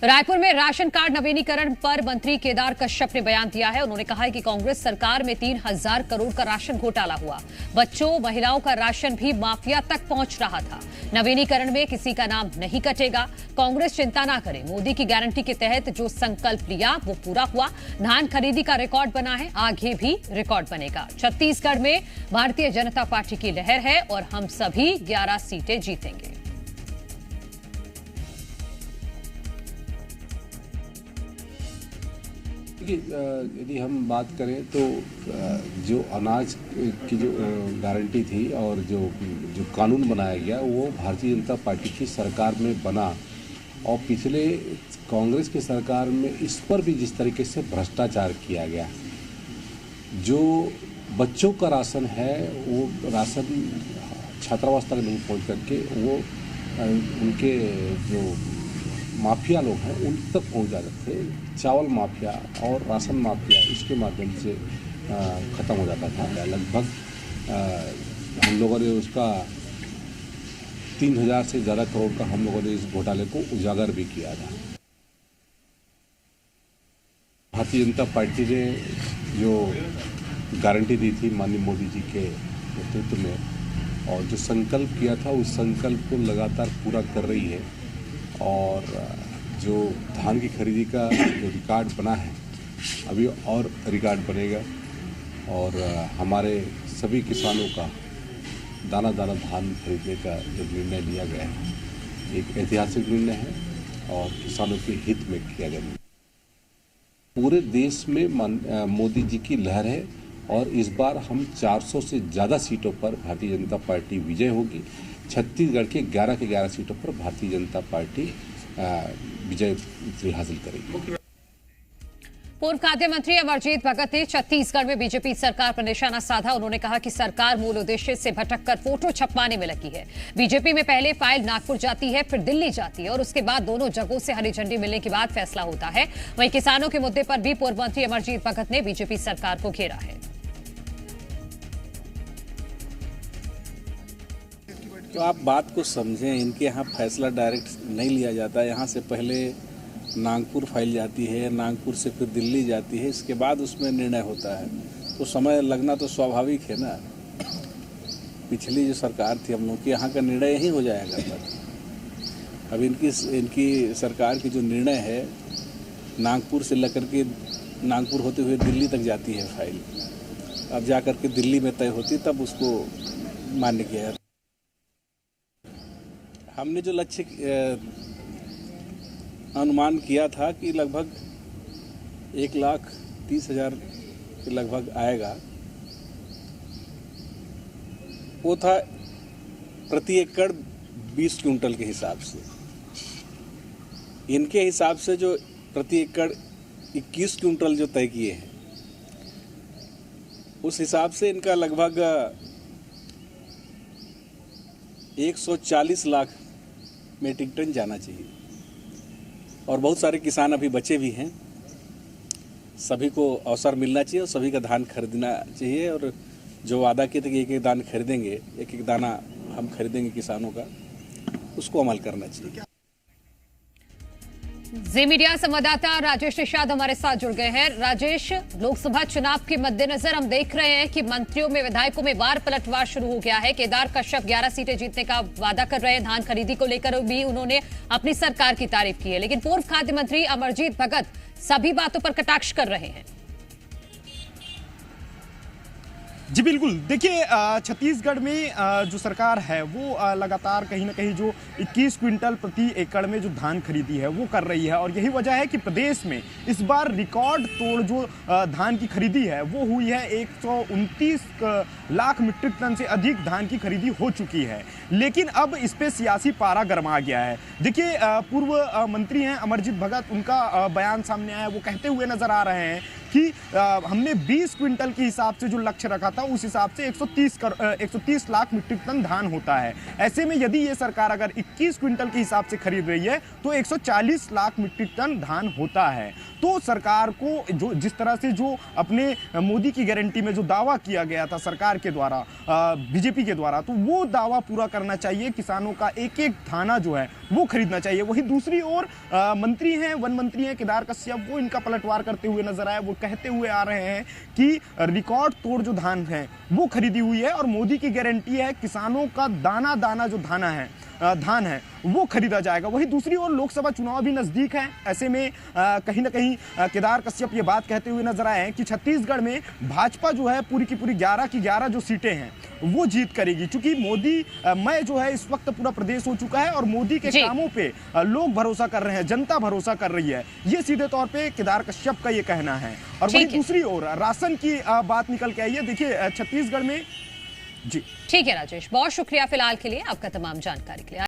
रायपुर में ration card नवीनीकरण पर मंत्री केदार कश्यप ने बयान दिया है। उन्होंने कहा है कि कांग्रेस सरकार में 3000 करोड़ का राशन घोटाला हुआ। बच्चों महिलाओं का राशन भी माफिया तक पहुंच रहा था। नवीनीकरण में किसी का नाम नहीं कटेगा। कांग्रेस चिंता ना करे। मोदी की गारंटी के तहत जो संकल्प लिया वो पूरा हुआ। धान खरीदी का रिकॉर्ड बना है, आगे भी रिकॉर्ड बनेगा। छत्तीसगढ़ में भारतीय जनता पार्टी की लहर है और हम सभी 11 सीटें जीतेंगे। यदि हम बात करें तो जो अनाज की जो गारंटी थी और जो कानून बनाया गया वो भारतीय जनता पार्टी की सरकार में बना और पिछले कांग्रेस की सरकार में इस पर भी जिस तरीके से भ्रष्टाचार किया गया, जो बच्चों का राशन है वो राशन छात्रावास तक नहीं पहुंच करके वो उनके जो माफिया लोग हैं उन तक पहुँच जाते थे। चावल माफिया और राशन माफिया इसके माध्यम से ख़त्म हो जाता था। लगभग हम लोगों ने उसका 3000 से ज़्यादा करोड़ का हम लोगों ने इस घोटाले को उजागर भी किया था। भारतीय जनता पार्टी ने जो गारंटी दी थी माननीय मोदी जी के नेतृत्व में और जो संकल्प किया था उस संकल्प को लगातार पूरा कर रही है। और जो धान की खरीदी का जो रिकॉर्ड बना है अभी और रिकॉर्ड बनेगा और हमारे सभी किसानों का दाना दाना धान खरीदने का जो निर्णय लिया गया है एक ऐतिहासिक निर्णय है और किसानों के हित में किया गया। पूरे देश में मोदी जी की लहर है और इस बार हम 400 से ज़्यादा सीटों पर भारतीय जनता पार्टी विजय होगी। छत्तीसगढ़ के 11 सीटों पर भारतीय जनता पार्टी विजय हासिल करेगी। पूर्व खाद्य मंत्री अमरजीत भगत ने छत्तीसगढ़ में बीजेपी सरकार पर निशाना साधा। उन्होंने कहा कि सरकार मूल उद्देश्य से भटककर फोटो छपवाने में लगी है। बीजेपी में पहले फाइल नागपुर जाती है, फिर दिल्ली जाती है और उसके बाद दोनों जगहों से हरी झंडी मिलने के बाद फैसला होता है। वहीं किसानों के मुद्दे पर भी पूर्व मंत्री अमरजीत भगत ने बीजेपी सरकार को घेरा है। तो आप बात को समझें, इनके यहाँ फैसला डायरेक्ट नहीं लिया जाता। यहाँ से पहले नागपुर फाइल जाती है, नागपुर से फिर दिल्ली जाती है, इसके बाद उसमें निर्णय होता है। तो समय लगना तो स्वाभाविक है ना। पिछली जो सरकार थी हम लोग की, यहाँ का निर्णय यही हो जाया करता था। अब इनकी सरकार की जो निर्णय है नागपुर से लेकर के नागपुर होते हुए दिल्ली तक जाती है फाइल। अब जा कर के दिल्ली में तय होती तब उसको मान्य किया है। हमने जो लक्ष्य अनुमान किया था कि लगभग 1,30,000 के लगभग आएगा, वो था प्रति एकड़ 20 क्विंटल के हिसाब से। इनके हिसाब से जो प्रति एकड़ 21 क्विंटल जो तय किए हैं उस हिसाब से इनका लगभग 140 लाख मीट्रिक टन जाना चाहिए। और बहुत सारे किसान अभी बचे भी हैं, सभी को अवसर मिलना चाहिए और सभी का धान खरीदना चाहिए। और जो वादा किए थे कि एक एक दाना खरीदेंगे, एक एक दाना हम खरीदेंगे किसानों का, उसको अमल करना चाहिए। जी मीडिया संवाददाता राजेश निषाद हमारे साथ जुड़ गए हैं। राजेश, लोकसभा चुनाव के मद्देनजर हम देख रहे हैं कि मंत्रियों में, विधायकों में वार पलटवार शुरू हो गया है। केदार कश्यप 11 सीटें जीतने का वादा कर रहे हैं। धान खरीदी को लेकर भी उन्होंने अपनी सरकार की तारीफ की है, लेकिन पूर्व खाद्य मंत्री अमरजीत भगत सभी बातों पर कटाक्ष कर रहे हैं। जी बिल्कुल, देखिए छत्तीसगढ़ में जो सरकार है वो लगातार कहीं ना कहीं जो 21 क्विंटल प्रति एकड़ में जो धान खरीदी है वो कर रही है और यही वजह है कि प्रदेश में इस बार रिकॉर्ड तोड़ जो धान की खरीदी है वो हुई है। 129 लाख मीट्रिक टन से अधिक धान की खरीदी हो चुकी है, लेकिन अब इस पे सियासी पारा गरमा गया है। देखिए पूर्व मंत्री हैं अमरजीत भगत, उनका बयान सामने आया, वो कहते हुए नजर आ रहे हैं कि हमने 20 क्विंटल के हिसाब से जो लक्ष्य रखा था उस हिसाब से 130 लाख मीट्रिक टन धान होता है। ऐसे में यदि ये सरकार अगर 21 क्विंटल के हिसाब से खरीद रही है तो 140 लाख मीट्रिक टन धान होता है। तो सरकार को जो जिस तरह से जो अपने मोदी की गारंटी में जो दावा किया गया था सरकार के द्वारा, बीजेपी के द्वारा, तो वो दावा पूरा करना चाहिए। किसानों का एक एक दाना जो है वो खरीदना चाहिए। वहीं दूसरी ओर मंत्री हैं, वन मंत्री हैं केदार कश्यप, वो इनका पलटवार करते हुए नजर आए। वो कहते हुए आ रहे हैं कि रिकॉर्ड तोड़ जो धान है वो खरीदी हुई है और मोदी की गारंटी है किसानों का दाना दाना जो धान है वो खरीदा जाएगा। वहीं दूसरी ओर लोकसभा चुनाव भी नजदीक है। ऐसे में कहीं ना कहीं केदार कश्यप ये बात कहते हुए नजर आए हैं कि छत्तीसगढ़ में भाजपा जो है पूरी की पूरी 11 की 11 जो सीटें हैं वो जीत करेगी, क्योंकि मोदी मैं जो है इस वक्त पूरा प्रदेश हो चुका है और मोदी के कामों पे लोग भरोसा कर रहे हैं, जनता भरोसा कर रही है। ये सीधे तौर पे केदार कश्यप का ये कहना है। और वहीं दूसरी ओर राशन की बात निकल के आई है। देखिए छत्तीसगढ़ में जी ठीक है राजेश, बहुत शुक्रिया फिलहाल के लिए आपका तमाम जानकारी के लिए।